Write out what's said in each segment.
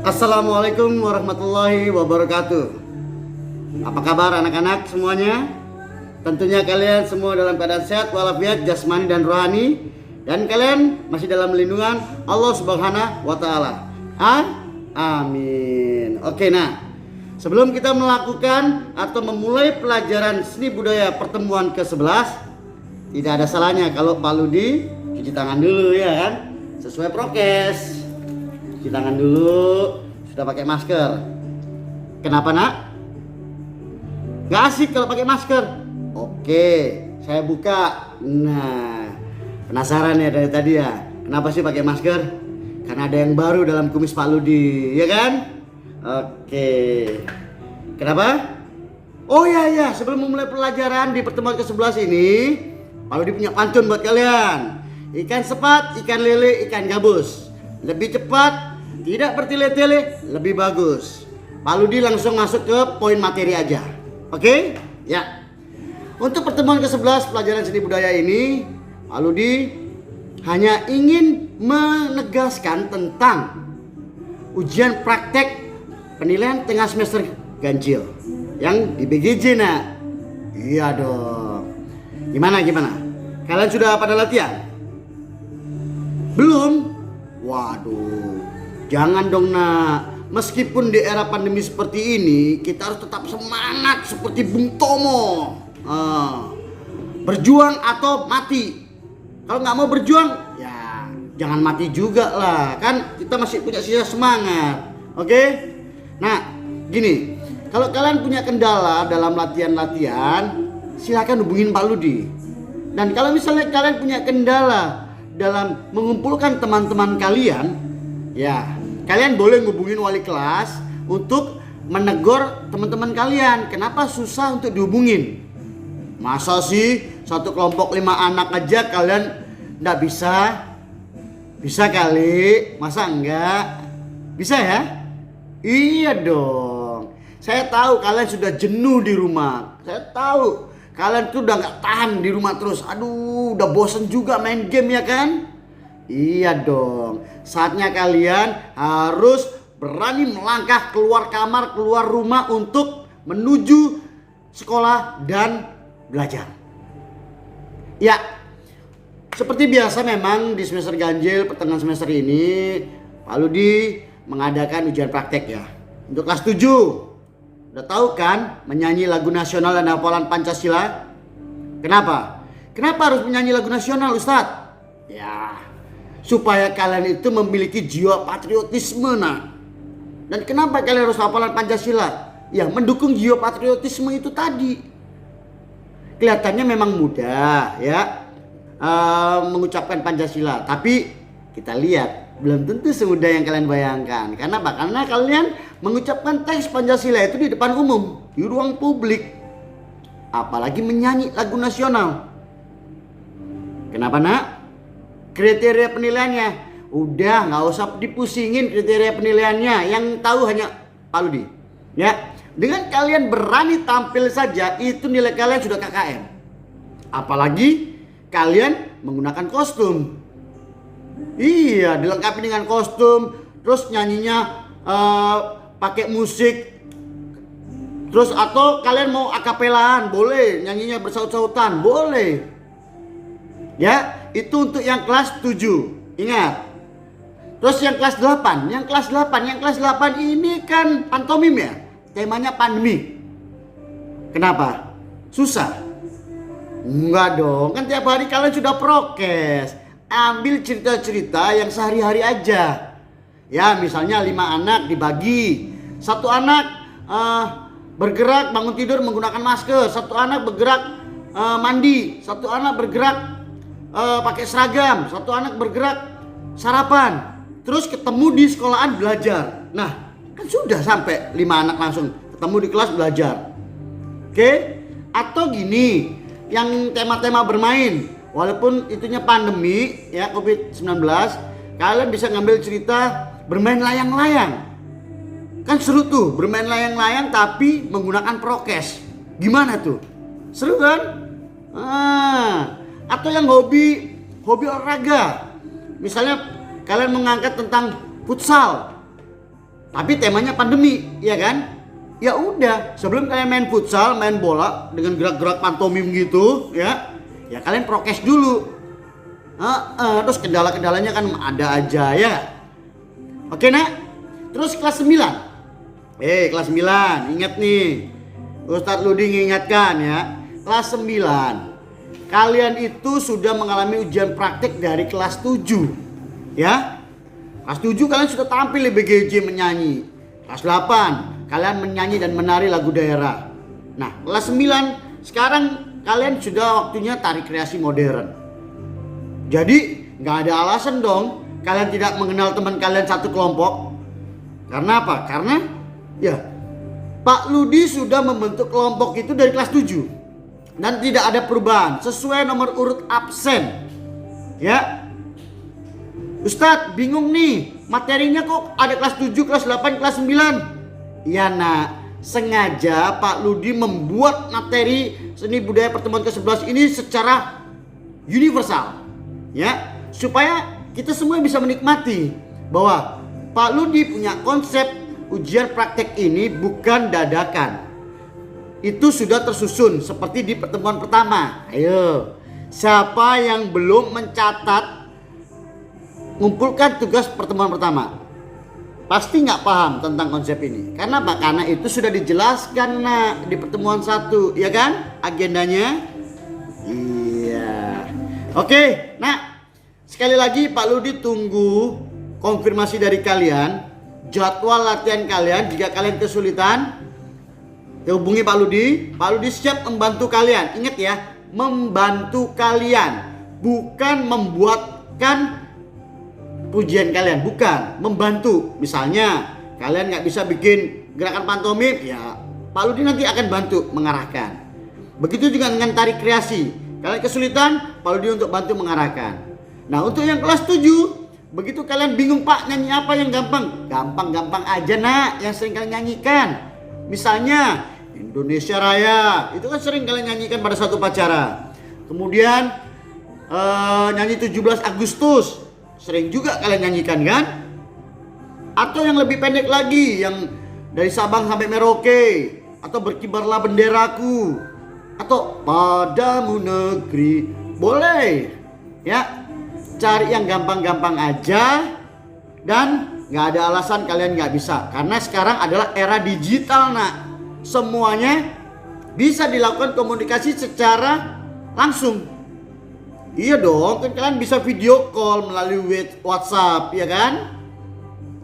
Assalamualaikum warahmatullahi wabarakatuh. Apa kabar anak-anak semuanya? Tentunya kalian semua dalam keadaan sehat walafiat jasmani dan rohani, dan kalian masih dalam lindungan Allah Subhanahu wa taala. Amin. Oke, nah, sebelum kita melakukan atau memulai pelajaran seni budaya pertemuan ke-11, tidak ada salahnya kalau Pak Ludi cuci tangan dulu ya kan? Sesuai prokes. Cuci tangan dulu, sudah pakai masker. Kenapa nak? Gak asik kalau pakai masker. Oke, saya buka. Nah, penasaran ya dari tadi ya, kenapa sih pakai masker? Karena ada yang baru dalam kumis Pak Ludi, ya kan? Oke, kenapa? Oh ya, sebelum memulai pelajaran di pertemuan ke-11 ini, Pak Ludi punya pantun buat kalian. Ikan sepat, ikan lele, ikan gabus. Lebih cepat, tidak bertele-tele, lebih bagus. Pak Ludi langsung masuk ke poin materi aja. Oke? Ya. Untuk pertemuan ke-11 pelajaran seni budaya ini, Pak Ludi hanya ingin menegaskan tentang ujian praktek penilaian tengah semester ganjil yang di BGJ nak. Iya dong. Gimana? Kalian sudah pada latihan? Belum? Waduh, jangan dong nak. Meskipun di era pandemi seperti ini, kita harus tetap semangat seperti Bung Tomo. Berjuang atau mati. Kalau nggak mau berjuang, ya jangan mati juga lah. Kan kita masih punya sisa semangat. Oke? Nah, gini. Kalau kalian punya kendala dalam latihan-latihan, silakan hubungin Pak Ludi. Dan kalau misalnya kalian punya kendala dalam mengumpulkan teman-teman kalian, ya kalian boleh ngubungin wali kelas untuk menegur teman-teman kalian. Kenapa susah untuk dihubungin? Masa sih satu kelompok 5 anak aja kalian nggak bisa? Bisa kali, masa enggak? Bisa ya? Iya dong. Saya tahu kalian sudah jenuh di rumah. Saya tahu kalian tuh udah nggak tahan di rumah terus. Aduh, udah bosen juga main game ya kan? Iya dong. Saatnya kalian harus berani melangkah keluar kamar, keluar rumah untuk menuju sekolah dan belajar. Ya, seperti biasa memang di semester ganjil pertengahan semester ini Pak Ludi mengadakan ujian praktek ya. Untuk kelas 7. Udah tahu kan menyanyi lagu nasional dan hafalan Pancasila? Kenapa? Kenapa harus menyanyi lagu nasional, Ustadz? Ya, supaya kalian itu memiliki jiwa patriotisme nak. Dan kenapa kalian harus hafalan Pancasila? Ya, mendukung jiwa patriotisme itu tadi. Kelihatannya memang mudah ya mengucapkan Pancasila, tapi kita lihat belum tentu semudah yang kalian bayangkan. Karena apa? Karena kalian mengucapkan teks Pancasila itu di depan umum, di ruang publik. Apalagi menyanyi lagu nasional. Kenapa nak? Kriteria penilaiannya udah nggak usah dipusingin kriteria penilaiannya. Yang tahu hanya Pak Ludi. Ya, dengan kalian berani tampil saja itu nilai kalian sudah KKM. Apalagi kalian menggunakan kostum. Iya, dilengkapi dengan kostum, terus nyanyinya pakai musik. Terus atau kalian mau akapelaan, boleh, nyanyinya bersaut-sautan, boleh. Ya, itu untuk yang kelas 7. Ingat. Terus yang kelas 8, yang kelas 8 ini kan pantomim ya. Temanya pandemi. Kenapa? Susah? Enggak dong, kan tiap hari kalian sudah prokes. Ambil cerita-cerita yang sehari-hari aja. Ya, misalnya 5 anak dibagi. Satu anak bergerak bangun tidur menggunakan masker. Satu anak bergerak mandi. Satu anak bergerak pakai seragam. Satu anak bergerak sarapan. Terus ketemu di sekolahan belajar. Nah, kan sudah sampai 5 anak langsung ketemu di kelas belajar. Oke? Atau gini, yang tema-tema bermain. Walaupun itunya pandemi ya COVID-19, kalian bisa ngambil cerita bermain layang-layang. Kan seru tuh bermain layang-layang tapi menggunakan prokes. Gimana tuh? Seru kan? Atau yang hobi olahraga. Misalnya kalian mengangkat tentang futsal. tapi temanya pandemi, ya kan? Ya udah, sebelum kalian main futsal, main bola dengan gerak-gerak pantomim gitu, ya kalian prokes dulu. Terus kendala-kendalanya kan ada aja ya. Oke nak, terus kelas 9. Kelas 9, ingat nih, Ustadz Ludi mengingatkan ya, kelas 9 kalian itu sudah mengalami ujian praktik dari kelas 7 ya. Kelas 7 kalian sudah tampil di BGJ menyanyi. Kelas 8 kalian menyanyi dan menari lagu daerah. Nah kelas 9 sekarang kalian sudah waktunya tari kreasi modern. Jadi gak ada alasan dong kalian tidak mengenal teman kalian satu kelompok. Karena apa? Karena ya Pak Ludi sudah membentuk kelompok itu dari kelas 7 dan tidak ada perubahan sesuai nomor urut absen. Ya. Ustadz bingung nih, materinya kok ada kelas 7, kelas 8, kelas 9. Ya nak, sengaja Pak Ludi membuat materi seni budaya pertemuan ke-11 ini secara universal. Ya, supaya kita semua bisa menikmati bahwa Pak Ludi punya konsep ujian praktek ini bukan dadakan. Itu sudah tersusun seperti di pertemuan pertama. Ayo, siapa yang belum mencatat ngumpulkan tugas pertemuan pertama? Pasti nggak paham tentang konsep ini. Karena apa? Karena itu sudah dijelaskan nak di pertemuan 1, ya kan? Agendanya. Iya. Oke, nah sekali lagi Pak Ludi tunggu konfirmasi dari kalian, jadwal latihan kalian. Jika kalian kesulitan, hubungi Pak Ludi. Pak Ludi siap membantu kalian. Ingat ya, membantu kalian, bukan membuatkan pujian kalian, bukan, membantu. Misalnya kalian nggak bisa bikin gerakan pantomim, ya Pak Ludi nanti akan bantu mengarahkan. Begitu juga dengan tari kreasi. Kalian kesulitan, Pak Ludi untuk bantu mengarahkan. Nah untuk yang kelas 7, begitu kalian bingung Pak nyanyi apa yang gampang, gampang-gampang aja nak yang sering kalian nyanyikan. Misalnya Indonesia Raya, itu kan sering kalian nyanyikan pada satu upacara. Kemudian nyanyi 17 Agustus, sering juga kalian nyanyikan kan? Atau yang lebih pendek lagi, yang dari Sabang sampai Merauke, atau berkibarlah benderaku, atau padamu negeri, boleh ya. Cari yang gampang-gampang aja, dan nggak ada alasan kalian nggak bisa, karena sekarang adalah era digital nak. Semuanya bisa dilakukan komunikasi secara langsung. Iya dong, kan kalian bisa video call melalui WhatsApp, ya kan?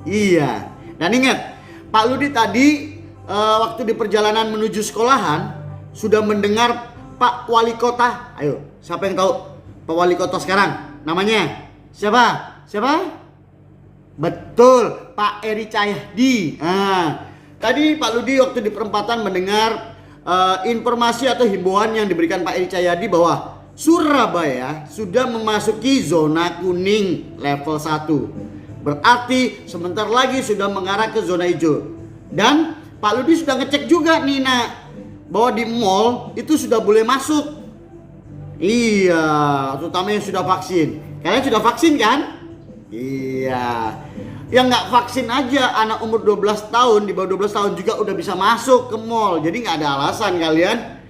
Iya. Dan ingat, Pak Ludi tadi waktu di perjalanan menuju sekolahan sudah mendengar Pak Wali Kota. Ayo, siapa yang tahu Pak Wali Kota sekarang? Namanya siapa? Siapa? Betul, Pak Eri Cahyadi. Tadi Pak Ludi waktu di perempatan mendengar informasi atau himbauan yang diberikan Pak Eri Cahyadi bahwa Surabaya sudah memasuki zona kuning level 1. Berarti sebentar lagi sudah mengarah ke zona hijau. Dan Pak Ludi sudah ngecek juga nih nak, bahwa di mall itu sudah boleh masuk. Iya, terutama yang sudah vaksin. Kalian sudah vaksin kan? Iya. Yang nggak vaksin aja anak umur 12 tahun, di bawah 12 tahun juga udah bisa masuk ke mall. Jadi nggak ada alasan kalian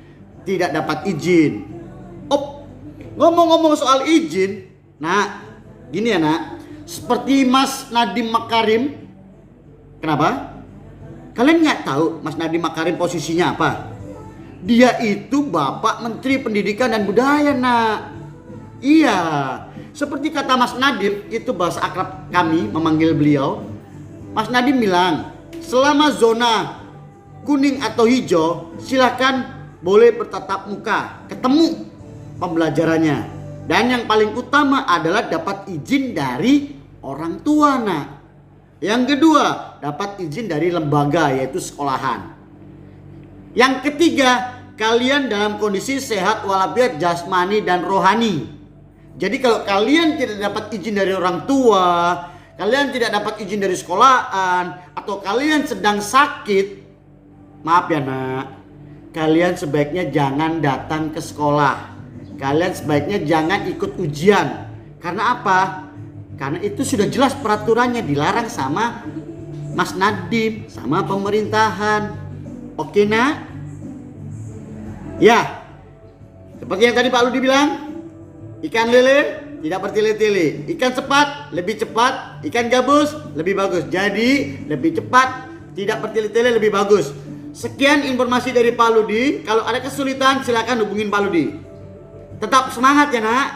tidak dapat izin. Ngomong-ngomong soal izin, nah gini ya nak, seperti Mas Nadiem Makarim. Kenapa? Kalian nggak tahu Mas Nadiem Makarim posisinya apa? Dia itu Bapak Menteri Pendidikan dan Budaya nak. Iya, seperti kata Mas Nadiem, itu bahasa akrab kami memanggil beliau. Mas Nadiem bilang, selama zona kuning atau hijau, silakan boleh bertatap muka, ketemu pembelajarannya. Dan yang paling utama adalah dapat izin dari orang tua nak. Yang kedua, dapat izin dari lembaga yaitu sekolahan. Yang ketiga, kalian dalam kondisi sehat walafiat jasmani dan rohani. Jadi kalau kalian tidak dapat izin dari orang tua, kalian tidak dapat izin dari sekolahan, atau kalian sedang sakit, maaf ya nak, kalian sebaiknya jangan datang ke sekolah. Kalian sebaiknya jangan ikut ujian. Karena apa? Karena itu sudah jelas peraturannya, dilarang sama Mas Nadiem sama pemerintahan. Oke nak? Ya, seperti yang tadi Pak Ludi bilang, ikan lele tidak bertele-tele, ikan cepat lebih cepat, ikan gabus lebih bagus. Jadi lebih cepat, tidak bertele-tele lebih bagus. Sekian informasi dari Pak Ludi. Kalau ada kesulitan silakan hubungin Pak Ludi. Tetap semangat ya nak.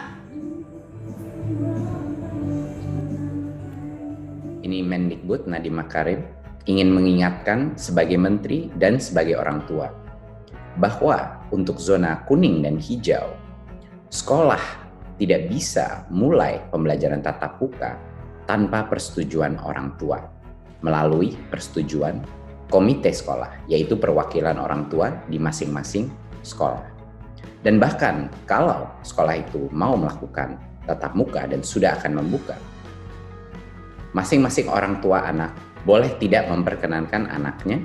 Ini Mendikbud Nadiem Makarim ingin mengingatkan sebagai menteri dan sebagai orang tua bahwa untuk zona kuning dan hijau, sekolah tidak bisa mulai pembelajaran tatap muka tanpa persetujuan orang tua melalui persetujuan komite sekolah, yaitu perwakilan orang tua di masing-masing sekolah. Dan bahkan kalau sekolah itu mau melakukan tatap muka dan sudah akan membuka, masing-masing orang tua anak boleh tidak memperkenankan anaknya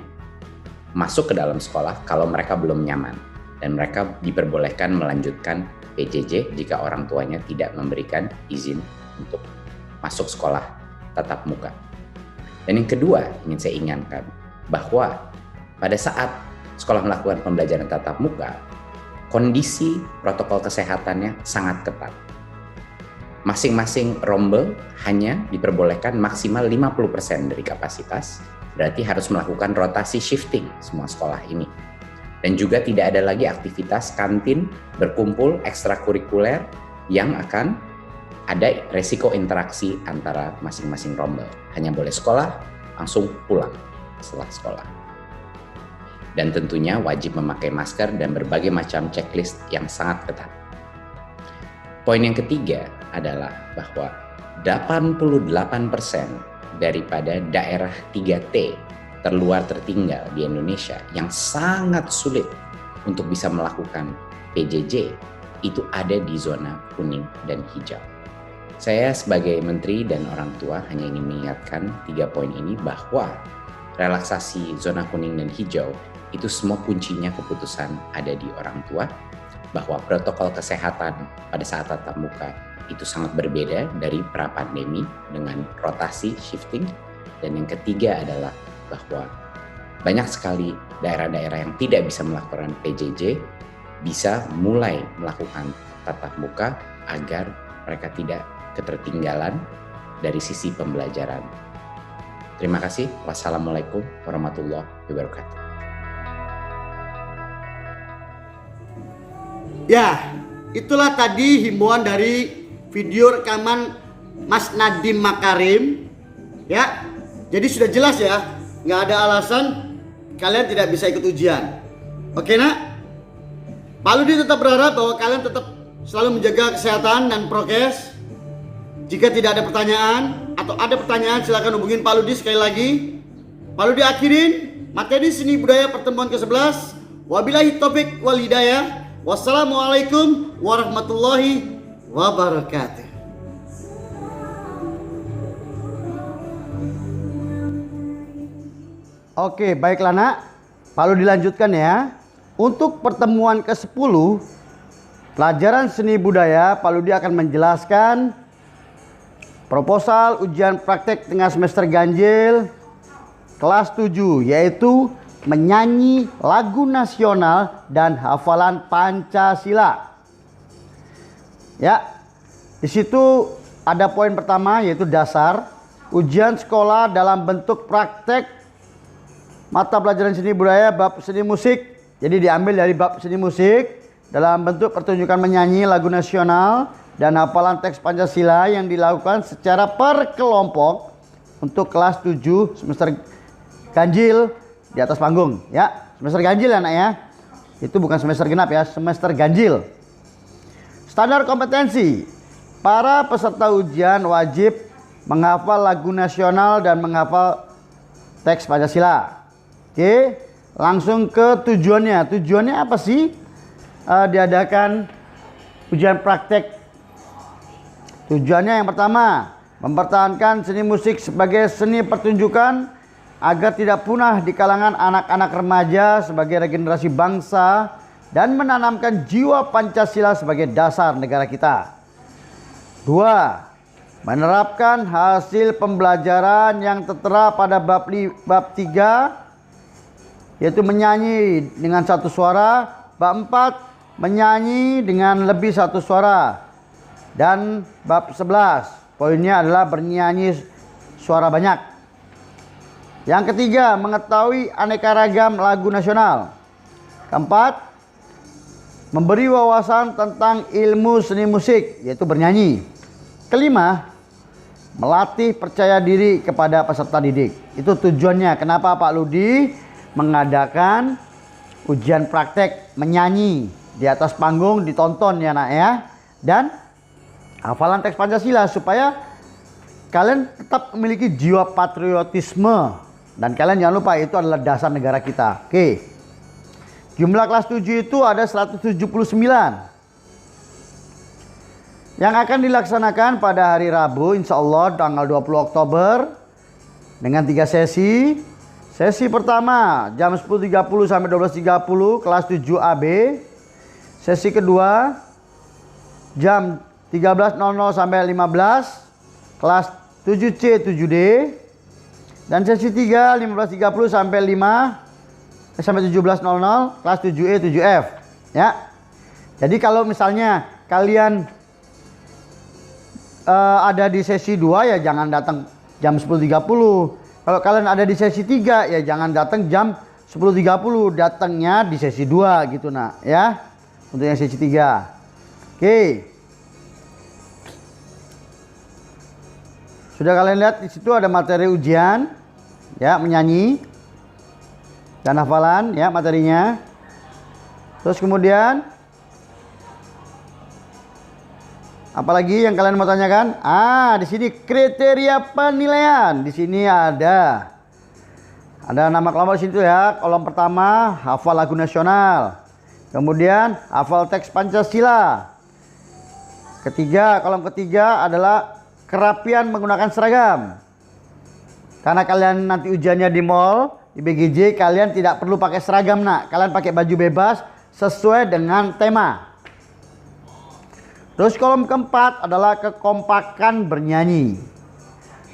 masuk ke dalam sekolah kalau mereka belum nyaman, dan mereka diperbolehkan melanjutkan PJJ jika orang tuanya tidak memberikan izin untuk masuk sekolah tatap muka. Dan yang kedua ingin saya ingatkan bahwa pada saat sekolah melakukan pembelajaran tatap muka, kondisi protokol kesehatannya sangat ketat. Masing-masing rombel hanya diperbolehkan maksimal 50% dari kapasitas, berarti harus melakukan rotasi shifting semua sekolah ini. Dan juga tidak ada lagi aktivitas kantin, berkumpul, ekstrakurikuler yang akan ada resiko interaksi antara masing-masing rombel. Hanya boleh sekolah, langsung pulang setelah sekolah. Dan tentunya wajib memakai masker dan berbagai macam checklist yang sangat ketat. Poin yang ketiga adalah bahwa 88% daripada daerah 3T terluar tertinggal di Indonesia yang sangat sulit untuk bisa melakukan PJJ itu ada di zona kuning dan hijau. Saya sebagai menteri dan orang tua hanya ingin mengingatkan 3 poin ini bahwa relaksasi zona kuning dan hijau itu semua kuncinya keputusan ada di orang tua, bahwa protokol kesehatan pada saat tatap muka itu sangat berbeda dari pra-pandemi dengan rotasi shifting. Dan yang ketiga adalah bahwa banyak sekali daerah-daerah yang tidak bisa melakukan PJJ bisa mulai melakukan tatap muka agar mereka tidak ketertinggalan dari sisi pembelajaran. Terima kasih. Wassalamualaikum warahmatullahi wabarakatuh. Ya, itulah tadi himbauan dari video rekaman Mas Nadiem Makarim. Ya, jadi sudah jelas ya, nggak ada alasan kalian tidak bisa ikut ujian. Oke nak? Pak Ludi tetap berharap bahwa kalian tetap selalu menjaga kesehatan dan prokes. Jika tidak ada pertanyaan atau ada pertanyaan silakan hubungin Pak Ludi sekali lagi. Pak Ludi akhirin materi seni budaya pertemuan ke-11. Wabillahi taufik wal hidayah. Wassalamualaikum warahmatullahi wabarakatuh. Oke, baiklah nak. Lalu dilanjutkan ya. Untuk pertemuan ke-10 pelajaran seni budaya, Pak Ludi akan menjelaskan proposal ujian praktek tengah semester ganjil kelas 7, yaitu menyanyi lagu nasional dan hafalan Pancasila. Ya, di situ ada poin pertama yaitu dasar ujian sekolah dalam bentuk praktek mata pelajaran seni budaya bab seni musik. Jadi diambil dari bab seni musik dalam bentuk pertunjukan menyanyi lagu nasional dan hafalan teks Pancasila yang dilakukan secara per kelompok untuk kelas 7 semester ganjil di atas panggung ya. Semester ganjil ya anak ya. Itu bukan semester genap ya, semester ganjil. Standar kompetensi. Para peserta ujian wajib menghafal lagu nasional dan menghafal teks Pancasila. Oke, langsung ke tujuannya. Tujuannya apa sih diadakan ujian praktek? Tujuannya yang pertama, mempertahankan seni musik sebagai seni pertunjukan agar tidak punah di kalangan anak-anak remaja sebagai regenerasi bangsa dan menanamkan jiwa Pancasila sebagai dasar negara kita. 2. menerapkan hasil pembelajaran yang tertera pada bab 3, yaitu menyanyi dengan satu suara. Bab 4, menyanyi dengan lebih satu suara. Dan bab 11, poinnya adalah bernyanyi suara banyak. Yang ketiga, mengetahui aneka ragam lagu nasional. Keempat, memberi wawasan tentang ilmu seni musik, yaitu bernyanyi. Kelima, melatih percaya diri kepada peserta didik. Itu tujuannya. Kenapa Pak Ludi mengadakan ujian praktek menyanyi di atas panggung, ditonton ya nak ya. Dan hafalan teks Pancasila supaya kalian tetap memiliki jiwa patriotisme. Dan kalian jangan lupa itu adalah dasar negara kita. Oke. Jumlah kelas 7 itu ada 179 yang akan dilaksanakan pada hari Rabu insya Allah tanggal 20 Oktober dengan 3 sesi. Sesi pertama jam 10.30 sampai 12.30 kelas 7 AB. Sesi kedua jam 13.00 sampai 15 kelas 7C 7D. Dan sesi 3 15.30 sampai 17.00 kelas 7E 7F ya. Jadi kalau misalnya kalian ada di sesi 2 ya jangan datang jam 10.30. Kalau kalian ada di sesi 3 ya jangan datang jam 10.30, datangnya di sesi 2 gitu nak ya. Untuk yang sesi 3. Oke. Sudah kalian lihat di situ ada materi ujian ya, menyanyi dan hafalan ya materinya. Terus kemudian apalagi yang kalian mau tanyakan? Di sini kriteria penilaian. Di sini ada nama kelompok di situ ya. Kolom pertama hafal lagu nasional. Kemudian hafal teks Pancasila. Kolom ketiga adalah kerapian menggunakan seragam. Karena kalian nanti ujiannya di mall, di BGJ, kalian tidak perlu pakai seragam nak. Kalian pakai baju bebas sesuai dengan tema. Terus kolom keempat adalah kekompakan bernyanyi.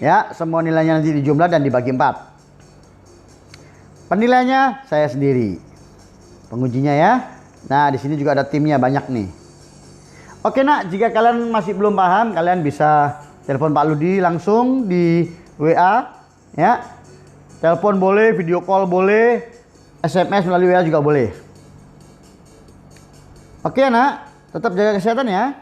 Ya, semua nilainya nanti dijumlah dan dibagi 4. Penilainya saya sendiri, pengujinya ya. Nah, di sini juga ada timnya banyak nih. Oke nak, jika kalian masih belum paham, kalian bisa telepon Pak Ludi langsung di WA ya. Telepon boleh, video call boleh, SMS melalui WA juga boleh. Oke anak, tetap jaga kesehatan ya.